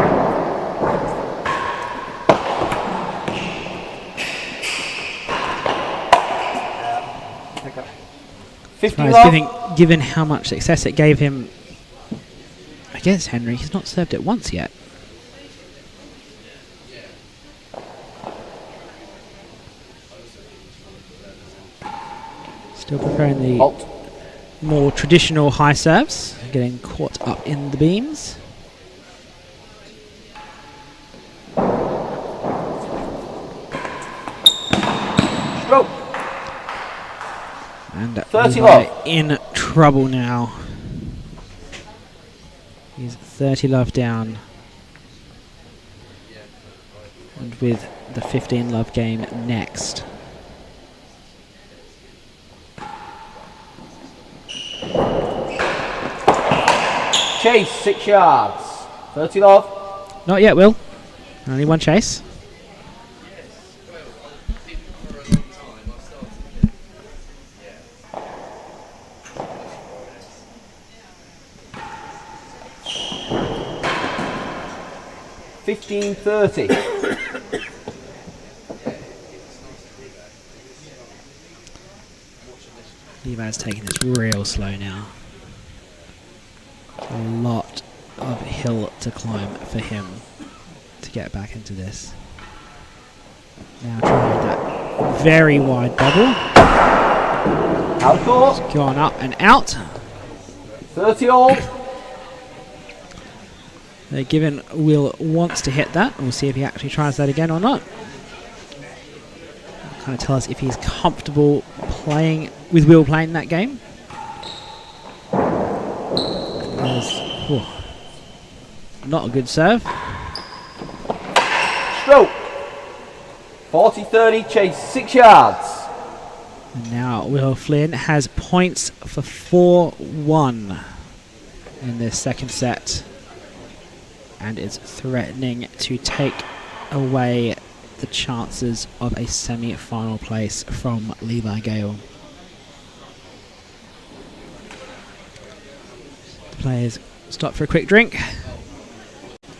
Given how much success it gave him against Henry, he's not served it once yet. Still preferring the more traditional high serves, getting caught up in the beams. Stroke. And 30 Levi love. in trouble now. He's 30 love down. And with the 15 love game next. Chase, 6 yards. 30 love. Not yet, Will. Only one chase. $15.30. Levi's taking this real slow now. A lot of hill to climb for him to get back into this. Now trying that very wide bubble. Out court. It's gone up and out. 30 all. Given Will wants to hit that. We'll see if he actually tries that again or not. Kind of tell us if he's comfortable playing with Will playing that game. Not a good serve. Stroke. 40-30, chase 6 yards. And now Will Flynn has points for 4-1 in this second set. And is threatening to take away the chances of a semi-final place from Levi Gale. The players stop for a quick drink.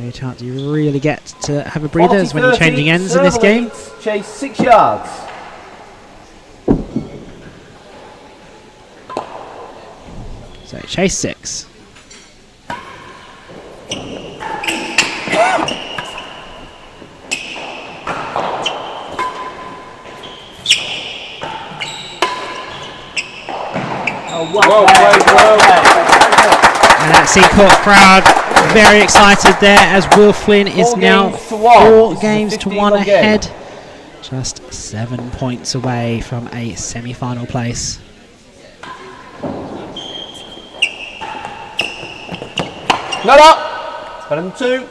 Any chance you really get to have a breather is when you're changing ends in this game. Chase 6 yards. So chase 6. Whoa. And that Seacourt crowd very excited there as Will Flynn is now 4 games to 1 ahead. Just 7 points away from a semi-final place. Not up. It's better than 2.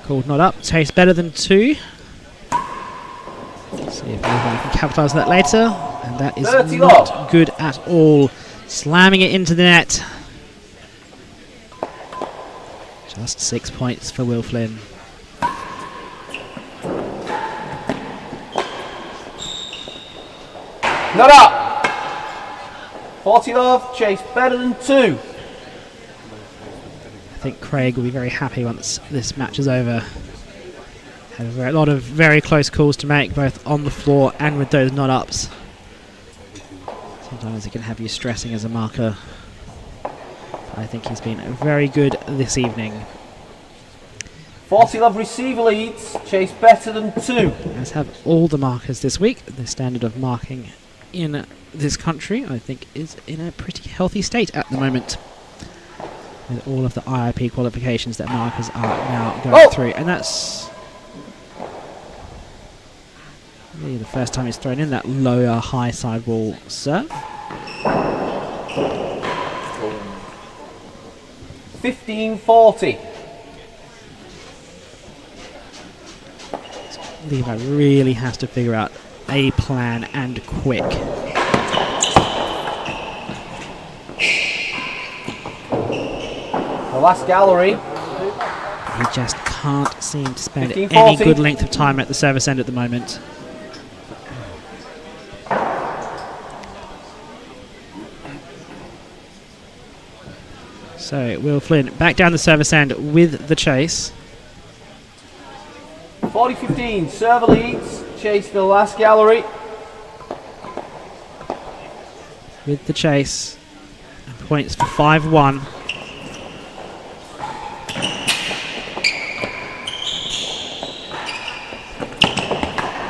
Called not up. Chase better than 2. See if Levi can capitalise that later. And that is not good at all. Slamming it into the net. Just 6 points for Will Flynn. Not up. 40 love, chase better than 2. I think Craig will be very happy once this match is over. Had a lot of very close calls to make, both on the floor and with those not-ups. Sometimes it can have you stressing as a marker. I think he's been very good this evening. 40 love receiver leads, chase better than 2. As have all the markers this week. The standard of marking in this country, I think, is in a pretty healthy state at the moment. With all of the IIP qualifications that markers are now going through. And that's really the first time he's thrown in that lower high sidewall serve. 15-40. Levi really has to figure out a plan, and quick. The last gallery. He just can't seem to spend 15-40. any good length of time at the service end at the moment. So Will Flynn back down the service end with the chase. 40-15, server leads, chase the last gallery. With the chase. And points for 5-1.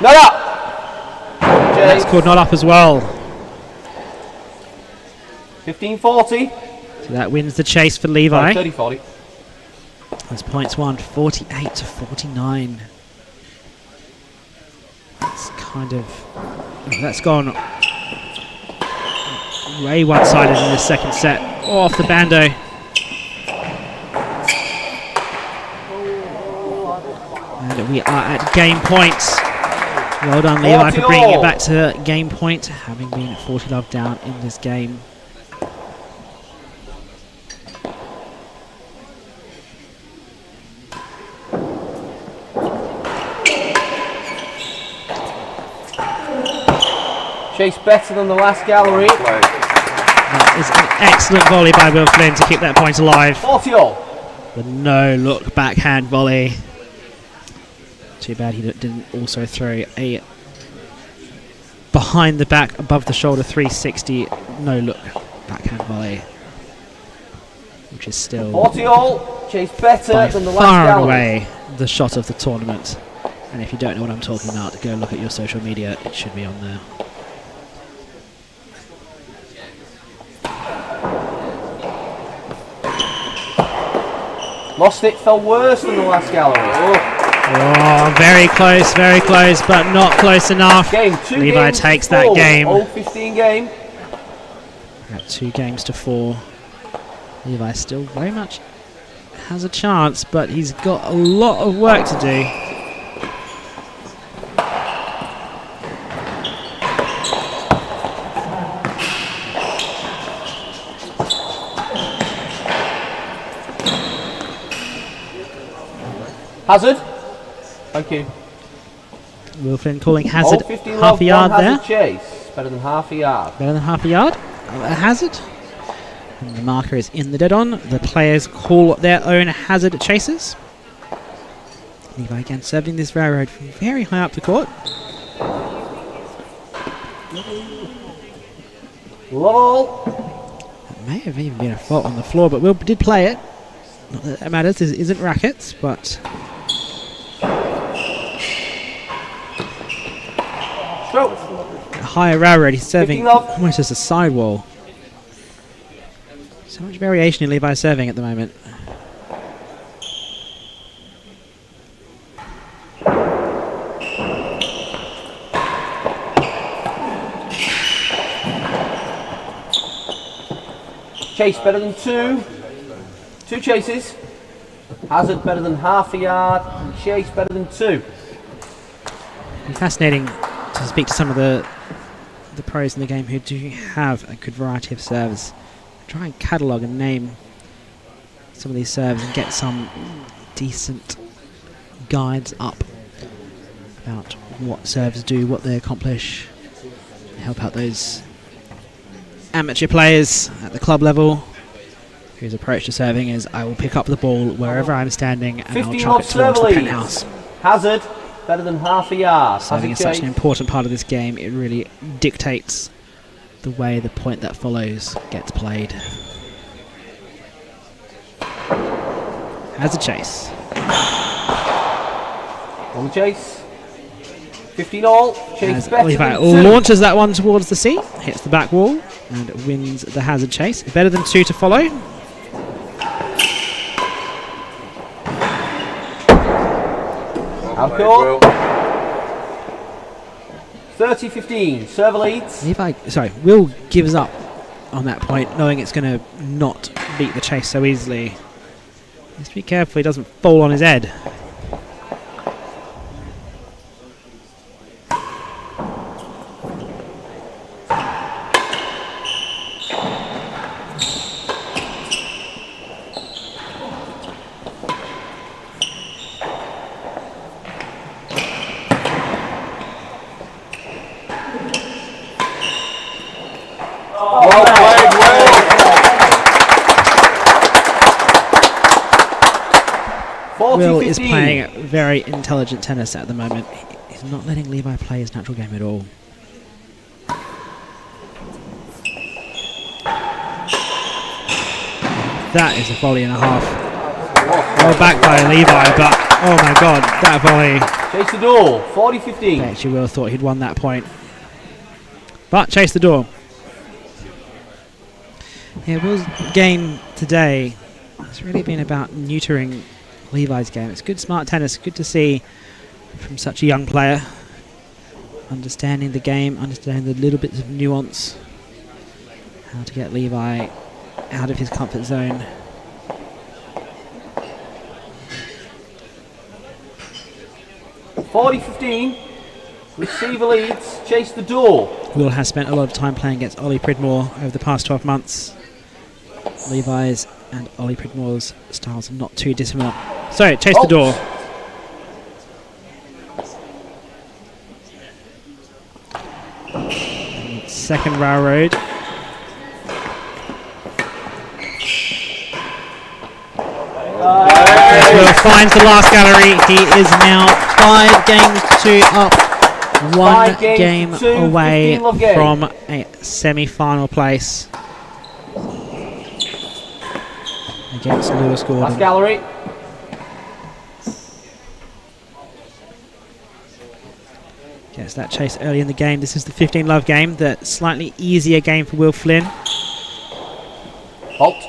Not up! That's called not up as well. 15-40. So that wins the chase for Levi. 30-40. As points won 48-49. kind of... that's gone way one-sided in this second set. Off the bando. And we are at game points. Well done, Levi, for bringing it back to game point, having been 40-love down in this game. Chase better than the last gallery. That is an excellent volley by Will Flynn to keep that point alive. 40-all. The no-look backhand volley. Too bad he didn't also throw a behind the back, above the shoulder 360 no-look backhand volley, which is still 40-all. Chase better than the last far and gallery. away the shot of the tournament. And if you don't know what I'm talking about, go look at your social media. It should be on there. Lost it, fell worse than the last gallery. Oh, very close, but not close enough. Game 2. Levi takes that game. Old 15 game. At 2 games to 4. Levi still very much has a chance, but he's got a lot of work to do. Hazard. Thank you. Will Flynn calling hazard, 15 half a yard there. Hazard chase. Better than half a yard. Better than half a yard. A hazard. And the marker is in the dead on. The players call their own hazard chases. Levi again serving this railroad from very high up the court. Lol. It may have even been a fault on the floor, but Will did play it. Not that it matters, this isn't rackets, but... Stroke. a higher railroad, he's serving 15 off. almost as a sidewall. So much variation in Levi's serving at the moment. Chase better than 2. 2 chases. Hazard better than half a yard. And chase better than 2. It'd be fascinating to speak to some of the pros in the game who do have a good variety of serves. Try and catalogue and name some of these serves and get some decent guides up about what serves do, what they accomplish, help out those amateur players at the club level whose approach to serving is I will pick up the ball wherever I'm standing and I'll chuck it towards the penthouse. Hazard better than half a yard. Serving is such an important part of this game. It really dictates the way the point that follows gets played. As a chase. On the chase. 15 all. Chase As better Levi than 2. launches that one towards the sea, hits the back wall, and wins the hazard chase. Better than 2 to follow. Out court. 30-15. Server leads. Will gives up on that point, knowing it's going to not beat the chase so easily. He has to be careful he doesn't fall on his head. Will is playing very intelligent tennis at the moment. He's not letting Levi play his natural game at all. That is a volley and a half. Well back by Levi, but oh my god, that volley. Chase the door. 40-15. Actually, Will thought he'd won that point. But chase the door. Yeah, Will's game today has really been about neutering Levi's game. It's good smart tennis, good to see from such a young player. understanding the game, understanding the little bits of nuance, how to get Levi out of his comfort zone. (40-15). Receiver leads. Chase the door. Will has spent a lot of time playing against Ollie Pridmore over the past 12 months. Levi's and Ollie Pridmore's styles are not too dissimilar. So, chase the door. And second railroad. Will finds the last gallery. He is now 5 games to up. 1 game away from a semi-final place against Lewis Gordon. Last gallery. Gets that chase early in the game. This is the 15 love game, the slightly easier game for Will Flynn. Halt.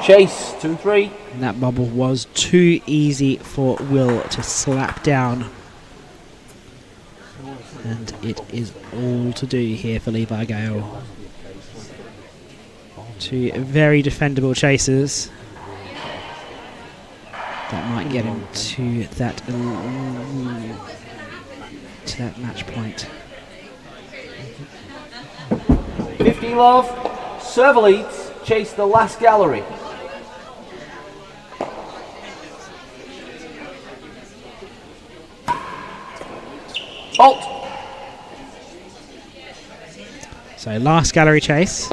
Chase, 2-3. And that bubble was too easy for Will to slap down. And it is all to do here for Levi Gale. 2 very defendable chases. That might get him to that match point. 50 love. Server leads. Chase the last gallery. Halt. So last gallery chase.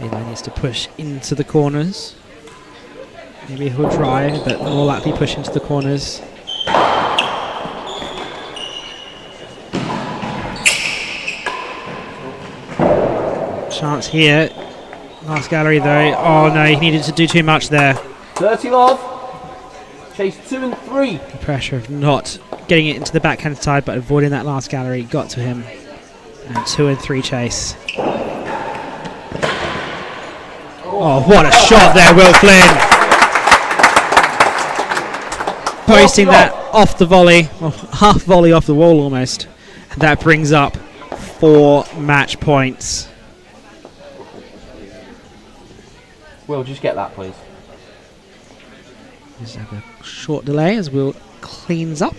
Levi needs to push into the corners. Maybe he'll try, but more likely push into the corners. Chance here. Last gallery though. Oh no, he needed to do too much there. 30 love. Chase 2 and 3. The pressure of not getting it into the backhand side but avoiding that last gallery got to him. And 2 and 3 chase. Oh, what a shot there, Will Flynn. Posting that off the volley, well, half volley off the wall almost. And that brings up 4 match points. Will, just get that, please. Just have a short delay as Will cleans up.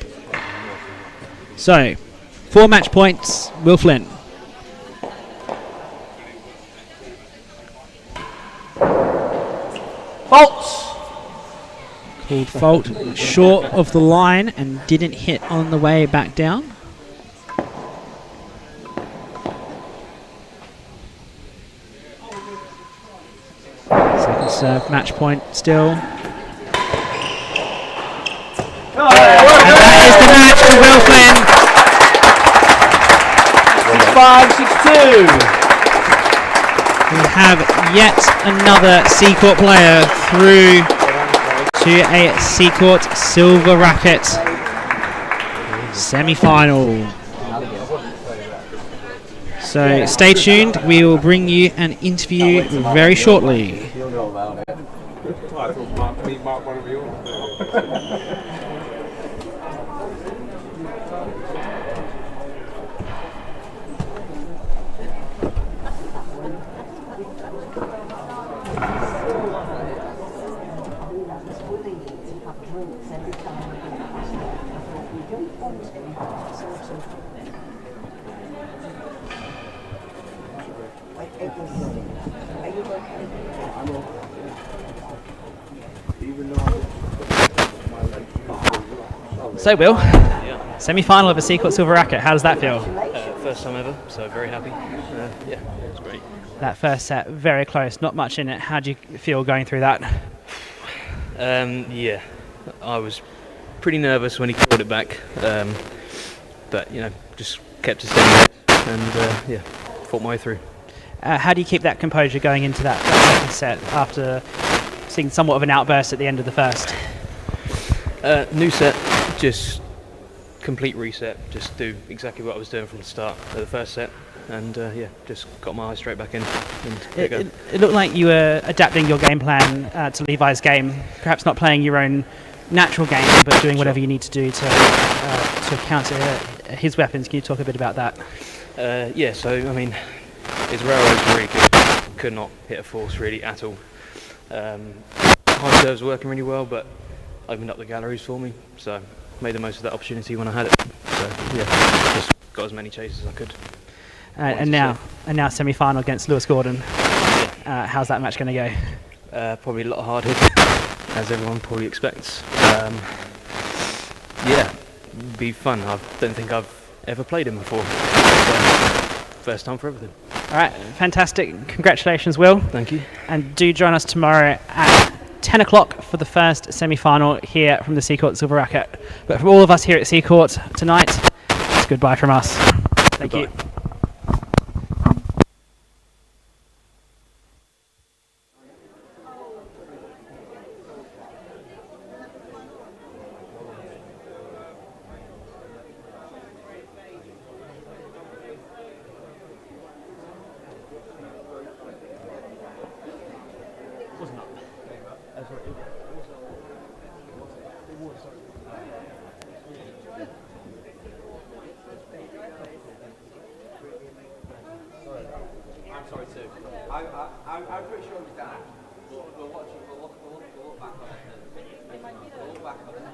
So, 4 match points, Will Flynn. Faults. Called fault, short of the line and didn't hit on the way back down. Second serve, match point still. And that is the match for Will Flynn. 5-6-2. We have yet another Seacourt player through to a Seacourt Silver Racquet semi-final. So stay tuned, we will bring you an interview very shortly. So Will, semi-final of a Seacourt Silver Racquet, how does that feel? First time ever, so very happy. Yeah, it's great. That first set, very close, not much in it. How do you feel going through that? Yeah, I was pretty nervous when he called it back, but you know, just kept a steady and yeah, fought my way through. How do you keep that composure going into that second set after seeing somewhat of an outburst at the end of the first? New set, just complete reset, just do exactly what I was doing from the start of the first set, and yeah, just got my eyes straight back in. And It looked like you were adapting your game plan to Levi's game, perhaps not playing your own natural game, but doing whatever you need to do to counter his weapons. Can you talk a bit about that? Yeah, so I mean, his railroad's really good. Could not hit a force really at all. High serves working really well, but opened up the galleries for me, so made the most of that opportunity when I had it. So yeah, just got as many chases as I could. And now semi-final against Lewis Gordon. How's that match going to go? Probably a lot hard hit, as everyone probably expects. Yeah, be fun. I don't think I've ever played him before. So, first time for everything. All right, fantastic. Congratulations, Will. Thank you. And do join us tomorrow at 10 o'clock for the first semi-final here from the Seacourt Silver Racquet. But from all of us here at Seacourt tonight, it's goodbye from us. Thank you. I'm pretty sure it was that. We'll watch it. We'll look back on it. We'll look back on it.